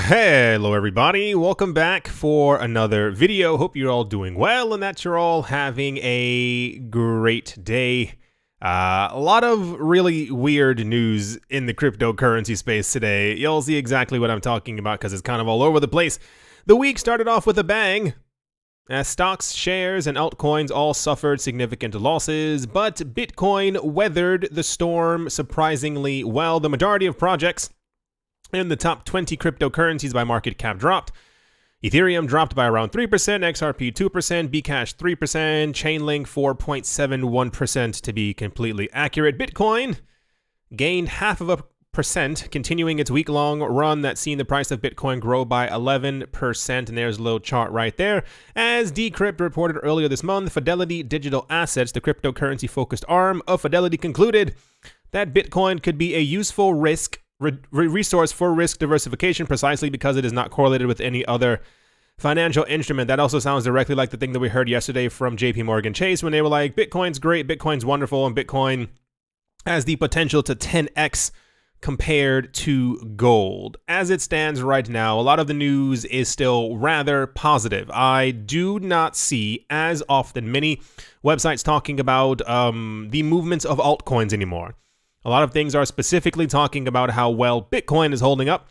Hello everybody, welcome back for another video. Hope you're all doing well and that you're all having a great day. A lot of really weird news in the cryptocurrency space today. You'll see exactly what I'm talking about because it's kind of all over the place. The week started off with a bang, as stocks, shares, and altcoins all suffered significant losses, but Bitcoin weathered the storm surprisingly well. The majority of projects in the top 20 cryptocurrencies by market cap dropped. Ethereum dropped by around 3%, XRP 2%, Bcash 3%, Chainlink 4.71% to be completely accurate. Bitcoin gained 0.5%, continuing its week-long run that's seen the price of Bitcoin grow by 11%, and there's a little chart right there. As Decrypt reported earlier this month, Fidelity Digital Assets, the cryptocurrency-focused arm of Fidelity, concluded that Bitcoin could be a useful resource for risk diversification precisely because it is not correlated with any other financial instrument. That also sounds directly like the thing that we heard yesterday from JP Morgan Chase when they were like, Bitcoin's great, Bitcoin's wonderful, and Bitcoin has the potential to 10x compared to gold. As it stands right now, a lot of the news is still rather positive. I do not see as often many websites talking about the movements of altcoins anymore. A lot of things are specifically talking about how well Bitcoin is holding up.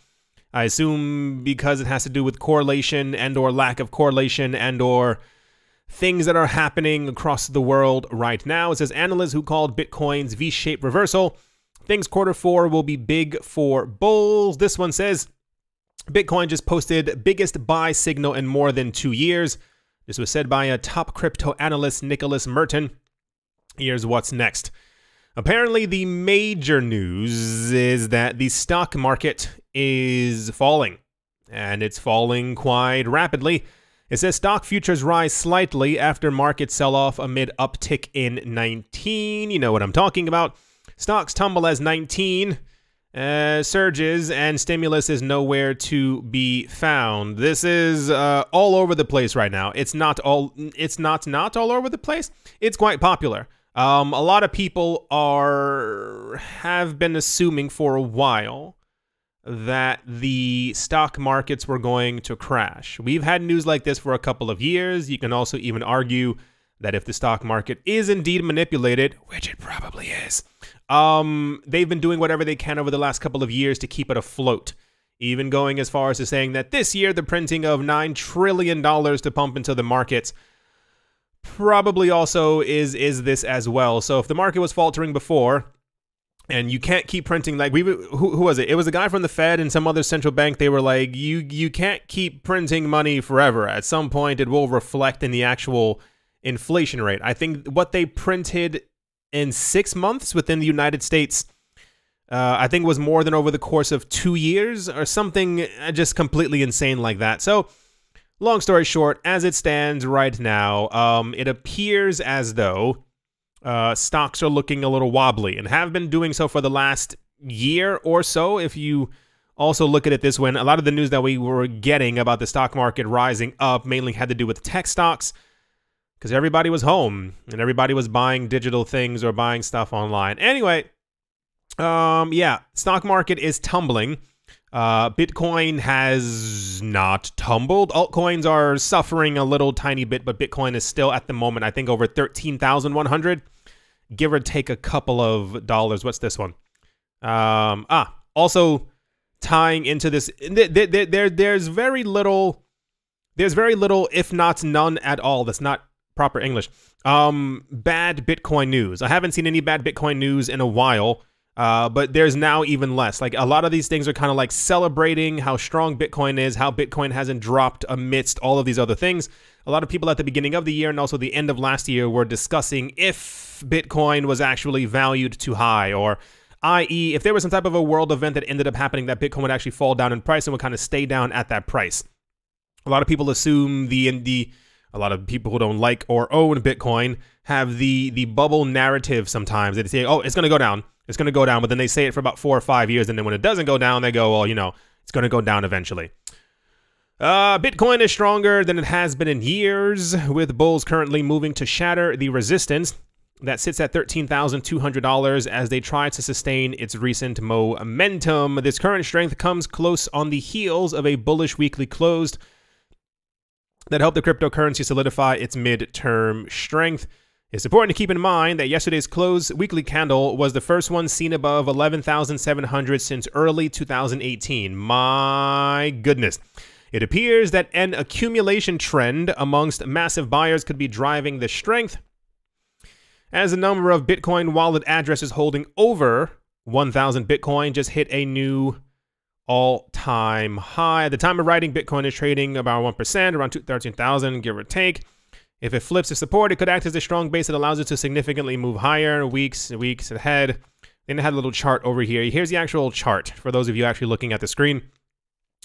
I assume because it has to do with correlation and or lack of correlation and or things that are happening across the world right now. It says analysts who called Bitcoin's V-shaped reversal thinks Q4 will be big for bulls. This one says Bitcoin just posted biggest buy signal in more than 2 years. This was said by a top crypto analyst, Nicholas Merton. Here's what's next. Apparently, the major news is that the stock market is falling, and it's falling quite rapidly. It says stock futures rise slightly after market sell-off amid uptick in 19. You know what I'm talking about. Stocks tumble as 19 surges, and stimulus is nowhere to be found. This is all over the place right now. It's not all over the place. It's quite popular. A lot of people have been assuming for a while that the stock markets were going to crash. We've had news like this for a couple of years. You can also even argue that if the stock market is indeed manipulated, which it probably is, they've been doing whatever they can over the last couple of years to keep it afloat. Even going as far as to saying that this year, the printing of $9 trillion to pump into the markets probably also is this as well. So if the market was faltering before, and you can't keep printing, like who was it? It was a guy from the Fed and some other central bank. They were like, you can't keep printing money forever. At some point, it will reflect in the actual inflation rate. I think what they printed in 6 months within the United States, I think was more than over the course of 2 years or something just completely insane like that. So long story short, as it stands right now, it appears as though stocks are looking a little wobbly and have been doing so for the last year or so. If you also look at it this way, a lot of the news that we were getting about the stock market rising up mainly had to do with tech stocks because everybody was home and everybody was buying digital things or buying stuff online. Anyway, yeah, stock market is tumbling. Bitcoin has not tumbled. Altcoins are suffering a little tiny bit, but Bitcoin is still at the moment, I think, over 13,100, give or take a couple of dollars. What's this one? Also tying into this, there's very little, if not none at all. That's not proper English. Bad Bitcoin news. I haven't seen any bad Bitcoin news in a while. But there's now even less. Like a lot of these things are kind of like celebrating how strong Bitcoin is, how Bitcoin hasn't dropped amidst all of these other things. A lot of people at the beginning of the year and also the end of last year were discussing if Bitcoin was actually valued too high, or i.e. if there was some type of a world event that ended up happening that Bitcoin would actually fall down in price and would kind of stay down at that price. A lot of people assume a lot of people who don't like or own Bitcoin have the bubble narrative sometimes. They say, oh, it's going to go down. It's going to go down, but then they say it for about 4 or 5 years, and then when it doesn't go down, they go, well, you know, it's going to go down eventually. Bitcoin is stronger than it has been in years, with bulls currently moving to shatter the resistance that sits at $13,200 as they try to sustain its recent momentum. This current strength comes close on the heels of a bullish weekly close that helped the cryptocurrency solidify its mid-term strength. It's important to keep in mind that yesterday's close weekly candle was the first one seen above 11,700 since early 2018. My goodness. It appears that an accumulation trend amongst massive buyers could be driving the strength, as the number of Bitcoin wallet addresses holding over 1,000 Bitcoin just hit a new all-time high. At the time of writing, Bitcoin is trading about 1%, around 13,000, give or take. If it flips to support, it could act as a strong base that allows it to significantly move higher weeks ahead. Then it had a little chart over here. Here's the actual chart for those of you actually looking at the screen.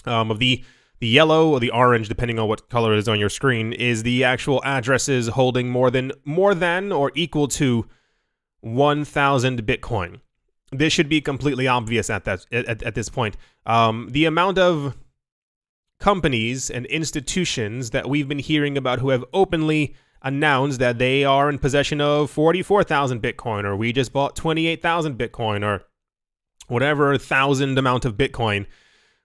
Of the yellow or the orange, depending on what color is on your screen, is the actual addresses holding more than or equal to 1,000 Bitcoin. This should be completely obvious at this point. The amount of companies and institutions that we've been hearing about who have openly announced that they are in possession of 44,000 Bitcoin, or we just bought 28,000 Bitcoin, or whatever thousand amount of Bitcoin.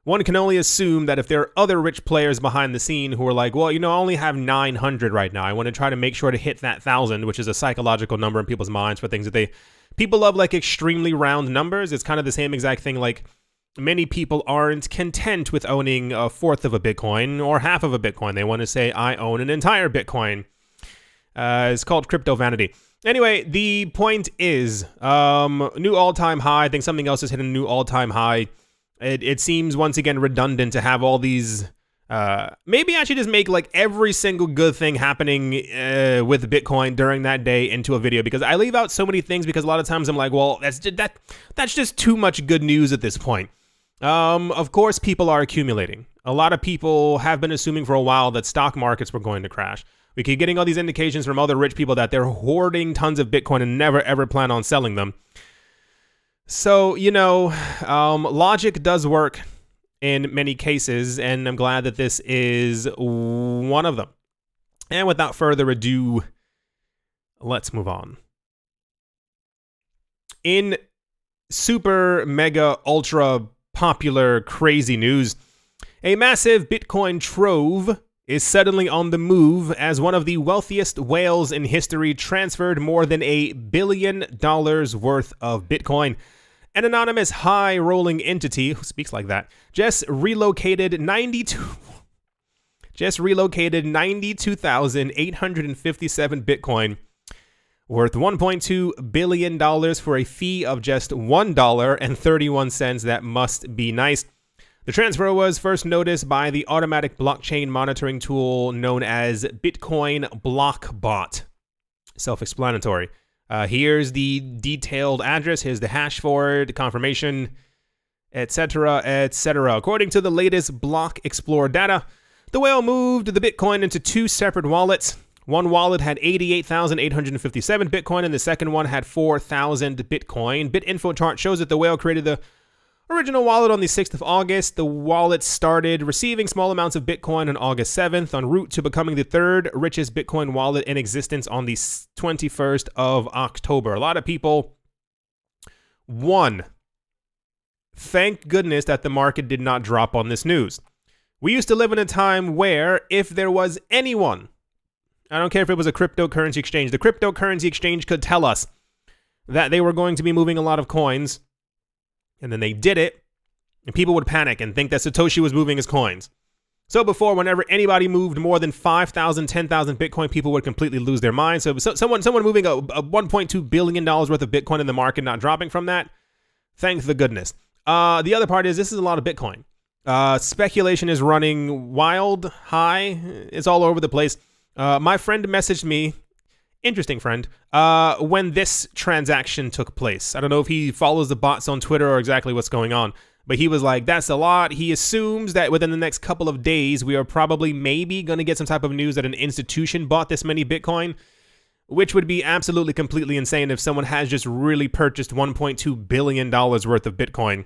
One can only assume that if there are other rich players behind the scene who are like, well, you know, I only have 900 right now. I want to try to make sure to hit that 1,000, which is a psychological number in people's minds for things that people love, like extremely round numbers. It's kind of the same exact thing. Like, many people aren't content with owning a fourth of a Bitcoin or half of a Bitcoin. They want to say, I own an entire Bitcoin. It's called crypto vanity. Anyway, the point is, new all-time high. I think something else has hit a new all-time high. It seems once again redundant to have all these, maybe I should just make like every single good thing happening with Bitcoin during that day into a video, because I leave out so many things because a lot of times I'm like, well, that's just too much good news at this point. Of course, people are accumulating. A lot of people have been assuming for a while that stock markets were going to crash. We keep getting all these indications from other rich people that they're hoarding tons of Bitcoin and never ever plan on selling them. So, you know, logic does work in many cases, and I'm glad that this is one of them. And without further ado, let's move on. In super, mega, ultra popular, crazy news, a massive Bitcoin trove is suddenly on the move as one of the wealthiest whales in history transferred more than $1 billion worth of Bitcoin. An anonymous high-rolling entity, who speaks like that, just relocated 92,857 Bitcoin, worth $1.2 billion for a fee of just $1.31. That must be nice. The transfer was first noticed by the automatic blockchain monitoring tool known as Bitcoin BlockBot. Self-explanatory. Here's the detailed address, here's the hash for it, confirmation, etc., etc. According to the latest Block Explorer data, the whale moved the Bitcoin into two separate wallets. One wallet had 88,857 Bitcoin, and the second one had 4,000 Bitcoin. BitInfo chart shows that the whale created the original wallet on the 6th of August. The wallet started receiving small amounts of Bitcoin on August 7th, en route to becoming the third richest Bitcoin wallet in existence on the 21st of October. A lot of people, one, thank goodness that the market did not drop on this news. We used to live in a time where if there was anyone, I don't care if it was a cryptocurrency exchange, the cryptocurrency exchange could tell us that they were going to be moving a lot of coins, and then they did it, and people would panic and think that Satoshi was moving his coins. So before, whenever anybody moved more than 5,000, 10,000 Bitcoin, people would completely lose their minds. So someone moving a $1.2 billion worth of Bitcoin in the market, not dropping from that, thank the goodness. The other part is this is a lot of Bitcoin. Speculation is running wild high. It's all over the place. My friend messaged me, interesting friend, when this transaction took place. I don't know if he follows the bots on Twitter or exactly what's going on, but he was like, that's a lot. He assumes that within the next couple of days, we are probably maybe going to get some type of news that an institution bought this many Bitcoin, which would be absolutely completely insane if someone has just really purchased $1.2 billion worth of Bitcoin.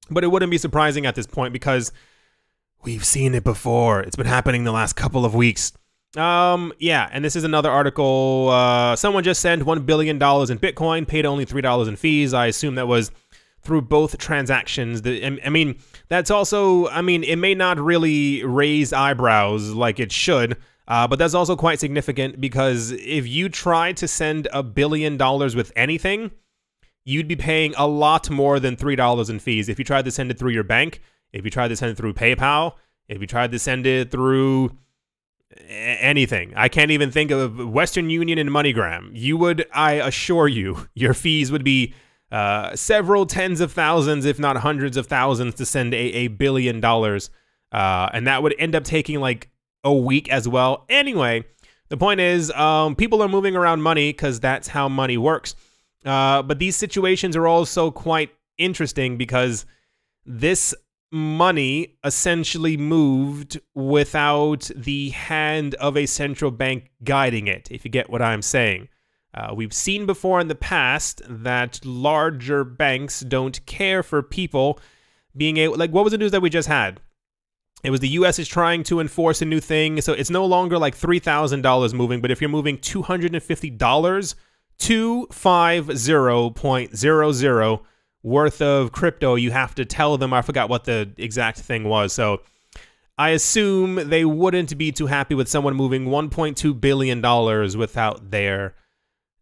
But it wouldn't be surprising at this point because we've seen it before. It's been happening the last couple of weeks. Yeah, and this is another article. Someone just sent $1 billion in Bitcoin, paid only $3 in fees. I assume that was through both transactions. I mean, that's also, I mean, it may not really raise eyebrows like it should, but that's also quite significant because if you try to send $1 billion with anything, you'd be paying a lot more than $3 in fees. If you tried to send it through your bank, if you tried to send it through PayPal, if you tried to send it through anything. I can't even think of Western Union and MoneyGram. You would, I assure you, your fees would be several tens of thousands, if not hundreds of thousands, to send $1 billion. And that would end up taking like a week as well. Anyway, the point is, people are moving around money because that's how money works. But these situations are also quite interesting because this money essentially moved without the hand of a central bank guiding it, if you get what I'm saying. We've seen before in the past that larger banks don't care for people being able, like, what was the news that we just had? It was the US is trying to enforce a new thing, so it's no longer like $3,000 moving, but if you're moving $250, 250.00 worth of crypto, you have to tell them. I forgot what the exact thing was. So I assume they wouldn't be too happy with someone moving $1.2 billion without their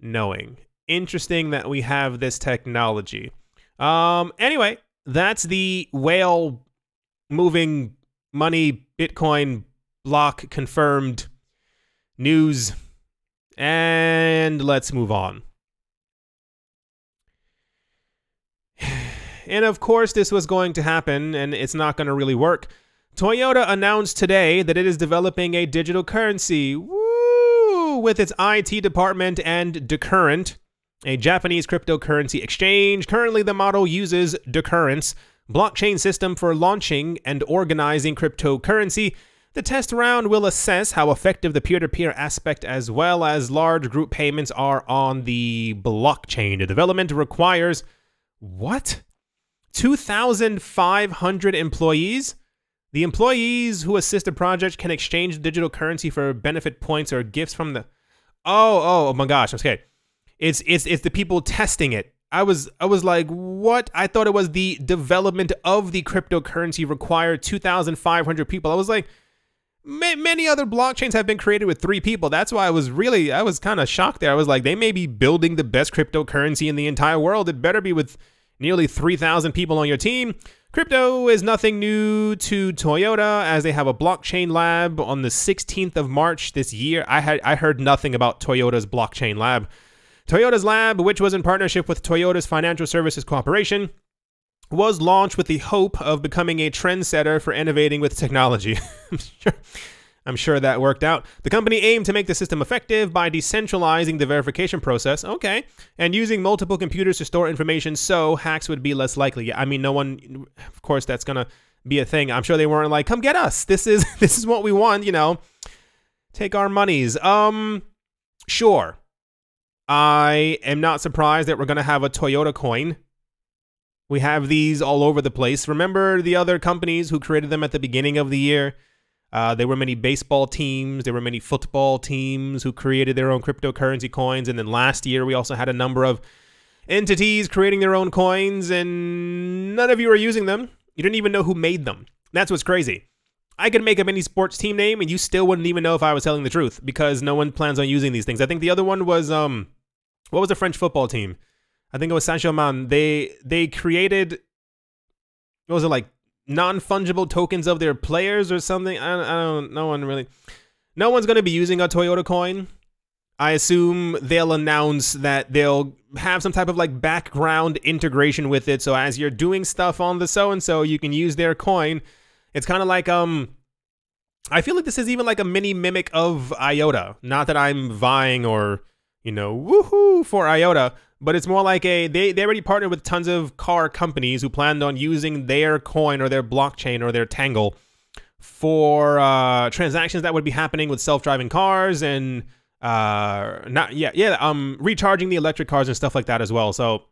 knowing. Interesting that we have this technology. Anyway, that's the whale moving money, Bitcoin block confirmed news. And let's move on. And of course, this was going to happen, and it's not going to really work. Toyota announced today that it is developing a digital currency, woo, with its IT department and Decurrent, a Japanese cryptocurrency exchange. Currently, the model uses Decurrent's blockchain system for launching and organizing cryptocurrency. The test round will assess how effective the peer-to-peer aspect as well as large group payments are on the blockchain. The development requires, what? 2,500 employees? The employees who assist the project can exchange digital currency for benefit points or gifts from the... Oh my gosh, okay. It's the people testing it. I was like, what? I thought it was the development of the cryptocurrency required 2,500 people. I was like, many other blockchains have been created with 3 people. That's why I was kind of shocked there. I was like, they may be building the best cryptocurrency in the entire world. It better be with nearly 3,000 people on your team. Crypto is nothing new to Toyota, as they have a blockchain lab on the 16th of March this year. I heard nothing about Toyota's blockchain lab. Toyota's lab, which was in partnership with Toyota's Financial Services Corporation, was launched with the hope of becoming a trendsetter for innovating with technology. I'm sure that worked out. The company aimed to make the system effective by decentralizing the verification process, okay, and using multiple computers to store information so hacks would be less likely. I mean, no one, of course, that's gonna be a thing. I'm sure they weren't like, come get us. This is what we want, you know. Take our monies. Sure. I am not surprised that we're gonna have a Toyota coin. We have these all over the place. Remember the other companies who created them at the beginning of the year? There were many baseball teams, there were many football teams who created their own cryptocurrency coins, and then last year we also had a number of entities creating their own coins, and none of you are using them. You didn't even know who made them. That's what's crazy. I could make up any sports team name, and you still wouldn't even know if I was telling the truth, because no one plans on using these things. I think the other one was, what was the French football team? I think it was Saint-Germain. They created, what was it, like, non-fungible tokens of their players or something. I don't, no one's going to be using a Toyota coin. I assume they'll announce that they'll have some type of like background integration with it, so as you're doing stuff on the so-and-so, you can use their coin. It's kind of like, I feel like this is even like a mini mimic of IOTA. Not that I'm vying or, you know, woohoo for IOTA, but it's more like they already partnered with tons of car companies who planned on using their coin or their blockchain or their Tangle for transactions that would be happening with self-driving cars and recharging the electric cars and stuff like that as well. So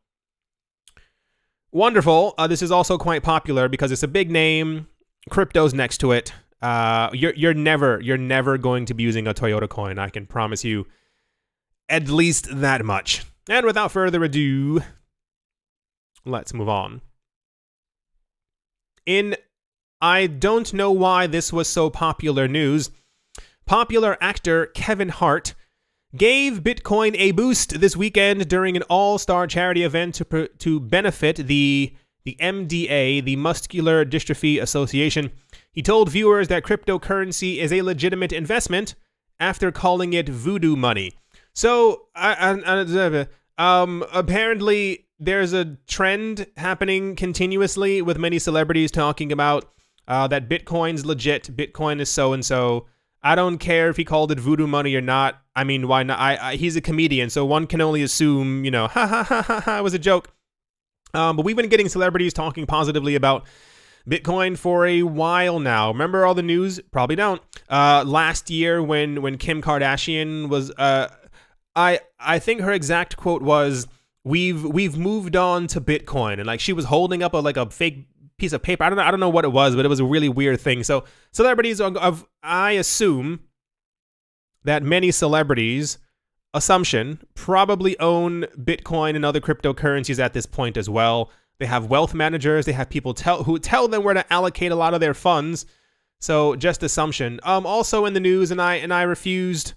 wonderful. This is also quite popular because it's a big name. Crypto's next to it. you're never going to be using a Toyota coin. I can promise you at least that much. And without further ado, let's move on. I don't know why this was so popular news. Popular actor Kevin Hart gave Bitcoin a boost this weekend during an all-star charity event to benefit the MDA, the Muscular Dystrophy Association. He told viewers that cryptocurrency is a legitimate investment after calling it voodoo money. So, apparently there's a trend happening continuously with many celebrities talking about that Bitcoin's legit, Bitcoin is so-and-so. I don't care if he called it voodoo money or not. I mean, why not? He's a comedian, so one can only assume, you know, ha ha ha ha ha, it was a joke. But we've been getting celebrities talking positively about Bitcoin for a while now. Remember all the news? Probably don't. Last year when Kim Kardashian was, I think her exact quote was, "We've moved on to Bitcoin," and like she was holding up a fake piece of paper. I don't know what it was, but it was a really weird thing. So celebrities I assume that many celebrities, assumption, probably own Bitcoin and other cryptocurrencies at this point as well. They have wealth managers. They have people who tell them where to allocate a lot of their funds. So just assumption. Also in the news, and I refused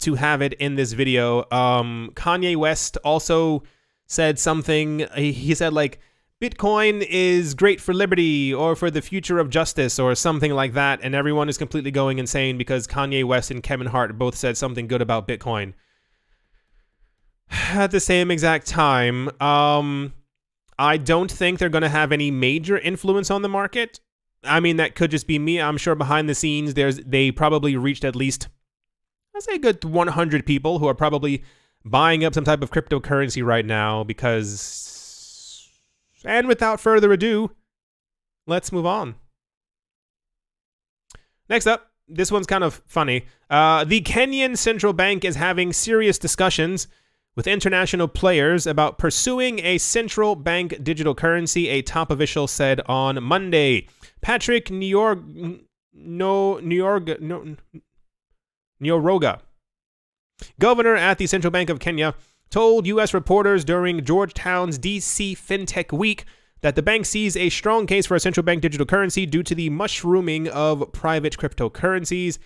to have it in this video. Kanye West also said something. He said like, Bitcoin is great for liberty or for the future of justice or something like that. And everyone is completely going insane because Kanye West and Kevin Hart both said something good about Bitcoin. At the same exact time, I don't think they're going to have any major influence on the market. I mean, that could just be me. I'm sure behind the scenes, they probably reached at least, I'd say a good 100 people who are probably buying up some type of cryptocurrency right now because... And without further ado, let's move on. Next up, this one's kind of funny. The Kenyan Central Bank is having serious discussions with international players about pursuing a central bank digital currency, a top official said on Monday. Patrick Njoroge, governor at the Central Bank of Kenya, told U.S. reporters during Georgetown's DC FinTech Week that the bank sees a strong case for a central bank digital currency due to the mushrooming of private cryptocurrencies.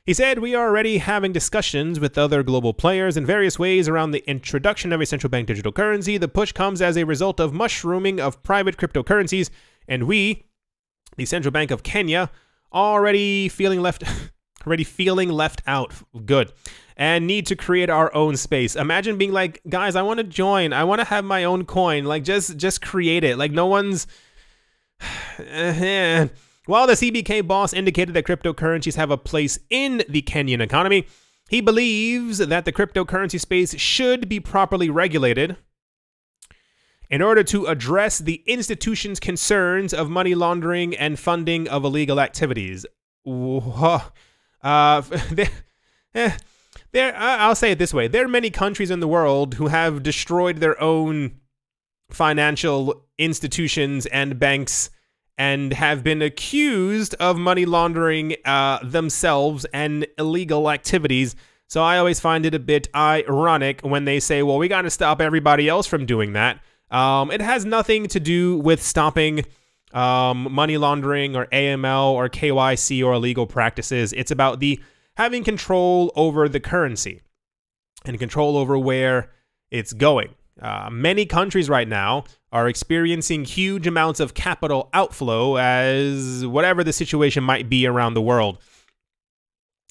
He said, "We are already having discussions with other global players in various ways around the introduction of a central bank digital currency. The push comes as a result of mushrooming of private cryptocurrencies, and we, the Central Bank of Kenya, already feeling left out. Good. And need to create our own space." Imagine being like, guys, I want to join. I want to have my own coin. Like, just create it. Like, no one's... While the CBK boss indicated that cryptocurrencies have a place in the Kenyan economy, he believes that the cryptocurrency space should be properly regulated in order to address the institution's concerns of money laundering and funding of illegal activities. I'll say it this way. There are many countries in the world who have destroyed their own financial institutions and banks and have been accused of money laundering themselves and illegal activities. So I always find it a bit ironic when they say, well, we got to stop everybody else from doing that. It has nothing to do with stopping money laundering or AML or KYC or illegal practices. It's about having control over the currency and control over where it's going. Many countries right now are experiencing huge amounts of capital outflow as whatever the situation might be around the world.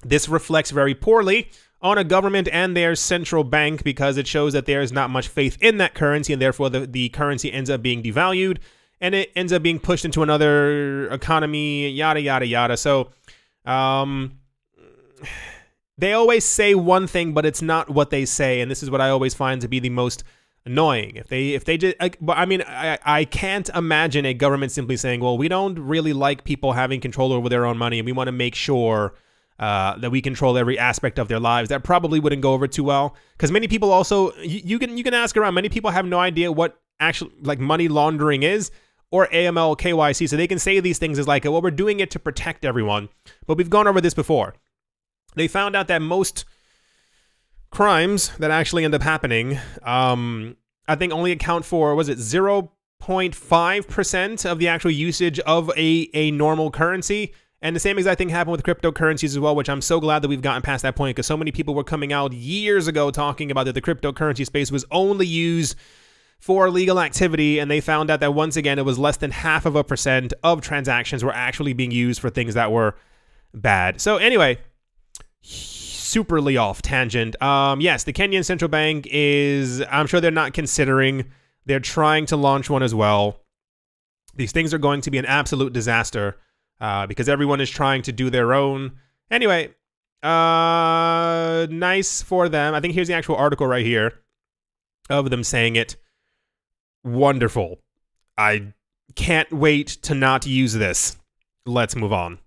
This reflects very poorly on a government and their central bank because it shows that there is not much faith in that currency, and therefore the currency ends up being devalued and it ends up being pushed into another economy, yada, yada, yada. So they always say one thing, but it's not what they say, and this is what I always find to be the most annoying. If they just, I mean, I can't imagine a government simply saying, well, we don't really like people having control over their own money, and we want to make sure that we control every aspect of their lives. That probably wouldn't go over too well, because many people also, you can ask around, many people have no idea what actual like money laundering is. or AML KYC. So they can say these things as like, well, we're doing it to protect everyone. But we've gone over this before. They found out that most crimes that actually end up happening, I think only account for, was it 0.5% of the actual usage of a normal currency. And the same exact thing happened with cryptocurrencies as well, which I'm so glad that we've gotten past that point, because so many people were coming out years ago talking about that the cryptocurrency space was only used for legal activity, and they found out that once again it was less than 0.5% of transactions were actually being used for things that were bad. So anyway, superly off tangent. Yes, the Kenyan central bank is, I'm sure they're not considering, they're trying to launch one as well. These things are going to be an absolute disaster. Because everyone is trying to do their own. Anyway, nice for them. I think here's the actual article right here of them saying it. Wonderful. I can't wait to not use this. Let's move on.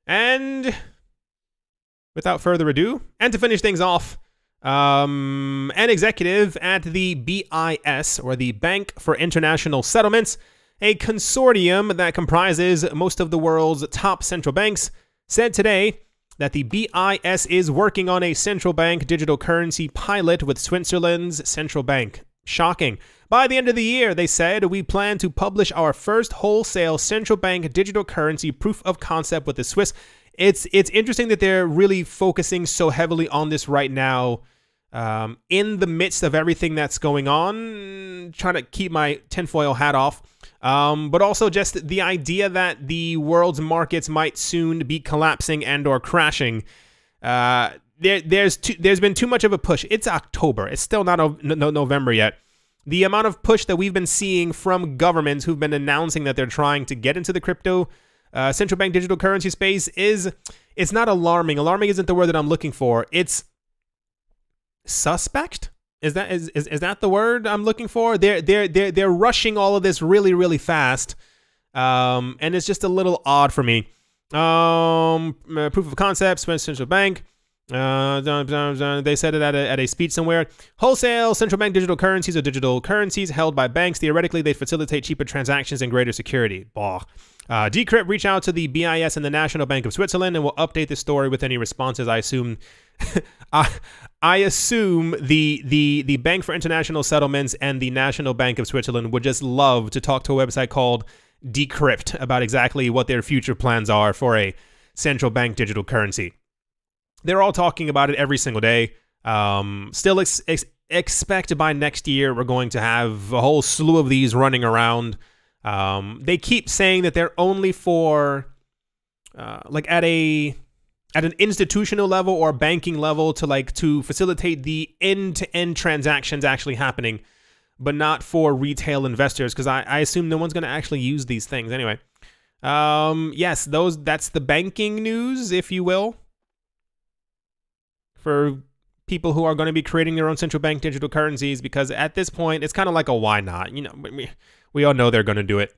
And without further ado, and to finish things off, an executive at the BIS, or the Bank for International Settlements, a consortium that comprises most of the world's top central banks, said today that the BIS is working on a central bank digital currency pilot with Switzerland's central bank. Shocking. By the end of the year, they said, we plan to publish our first wholesale central bank digital currency proof of concept with the Swiss. It's interesting that they're really focusing so heavily on this right now, in the midst of everything that's going on. Trying to keep my tinfoil hat off. But also just the idea that the world's markets might soon be collapsing and or crashing. There's been too much of a push. It's October. It's still not November yet. The amount of push that we've been seeing from governments who've been announcing that they're trying to get into the crypto central bank digital currency space it's not alarming. Alarming isn't the word that I'm looking for. It's suspect. Is that the word I'm looking for? They're rushing all of this really, really fast, and it's just a little odd for me. Proof of concept, Swiss central bank. They said it at a speech somewhere. Wholesale central bank digital currencies or digital currencies held by banks. Theoretically, they facilitate cheaper transactions and greater security. Bah. Decrypt reach out to the BIS and the National Bank of Switzerland and will update the story with any responses. I assume I assume the Bank for International Settlements and the National Bank of Switzerland would just love to talk to a website called Decrypt about exactly what their future plans are for a central bank digital currency. They're all talking about it every single day. Still expect by next year we're going to have a whole slew of these running around. They keep saying that they're only for like at an institutional level or banking level to facilitate the end-to-end transactions actually happening, but not for retail investors, because I assume no one's going to actually use these things anyway. Yes, that's the banking news, if you will, for people who are going to be creating their own central bank digital currencies, because at this point it's kind of like a why not? You know, we all know they're going to do it.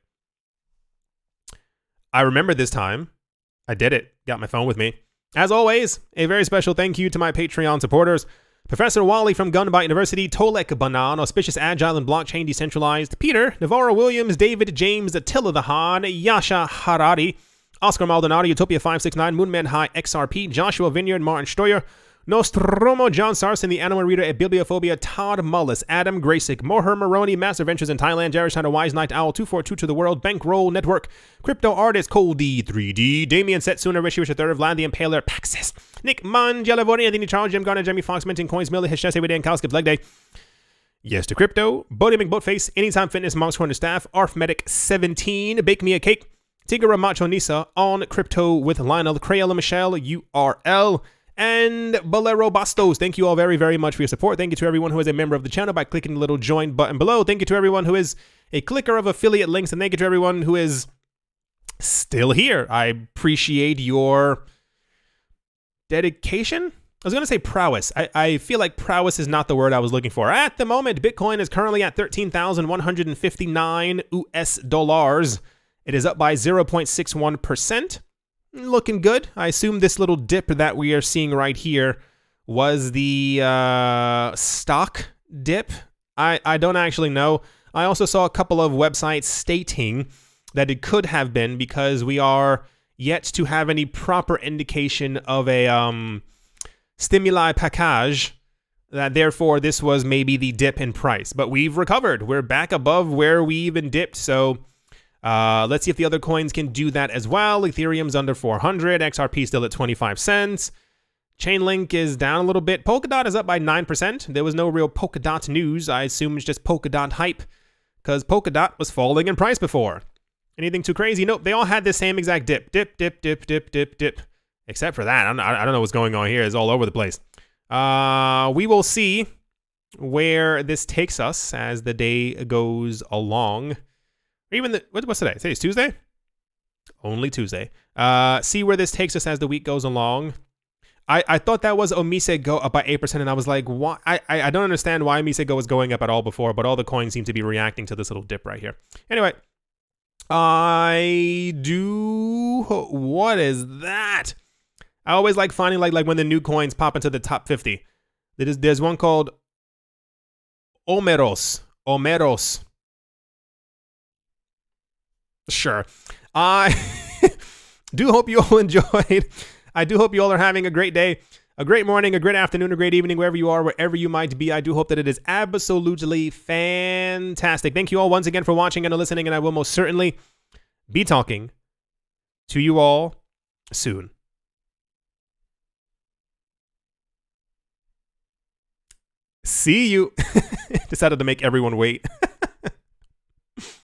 I remember this time. I did it. Got my phone with me. As always, a very special thank you to my Patreon supporters. Professor Wally from Gunbite University, Tolek Banan, Auspicious Agile and Blockchain Decentralized, Peter, Navarro Williams, David James, Attila the Han, Yasha Harari, Oscar Maldonado, Utopia 569, Moonman High, XRP, Joshua Vineyard, Martin Steuer, Nostromo, John Sarson, the Animal Reader, at Bibliophobia, Todd Mullis, Adam Graysick, Moher Maroney, Master Ventures in Thailand, Jared Schneider, Wise Knight Owl, 242 to the World, Bankroll Network, Crypto Artist, Cole D, 3D, Damian Setsuna, Rishi Richard III, Vlad the Impaler, Paxis, Nick Mangialavoni, Anthony Charles, Jim Garner, Jamie Fox, Minting Coins, Millie, Hishese, Widan, Kalskip, Leg Day, Yes to Crypto, Bodie McBoatface, Anytime Fitness, Monks Corner Staff, Arfmedic 17, Bake Me a Cake, Tigara Macho Nisa, On Crypto with Lionel, Crayola Michelle, URL, and Bolero Bastos. Thank you all very, very much for your support. Thank you to everyone who is a member of the channel by clicking the little join button below. Thank you to everyone who is a clicker of affiliate links. And thank you to everyone who is still here. I appreciate your dedication. I was going to say prowess. I feel like prowess is not the word I was looking for. At the moment, Bitcoin is currently at 13,159 US dollars. It is up by 0.61%. Looking good. I assume this little dip that we are seeing right here was the stock dip. I don't actually know. I also saw a couple of websites stating that it could have been because we are yet to have any proper indication of a stimuli package, that therefore this was maybe the dip in price. But we've recovered. We're back above where we even dipped. So let's see if the other coins can do that as well. Ethereum's under 400. XRP still at 25 cents. Chainlink is down a little bit. Polkadot is up by 9%. There was no real Polkadot news. I assume it's just Polkadot hype because Polkadot was falling in price before. Anything too crazy? Nope. They all had the same exact dip. Dip, dip, dip, dip, dip, dip. Except for that. I don't know what's going on here. It's all over the place. We will see where this takes us as the day goes along. Even what's today? Today's Tuesday? Only Tuesday. See where this takes us as the week goes along. I thought that was Omise Go up by 8%, and I was like, why? I don't understand why Omise Go was going up at all before, but all the coins seem to be reacting to this little dip right here. Anyway, what is that? I always like finding like when the new coins pop into the top 50. There's one called Omeros. Sure. I do hope you all enjoyed. I do hope you all are having a great day, a great morning, a great afternoon, a great evening, wherever you are, wherever you might be. I do hope that it is absolutely fantastic. Thank you all once again for watching and listening, and I will most certainly be talking to you all soon. See you. Decided to make everyone wait.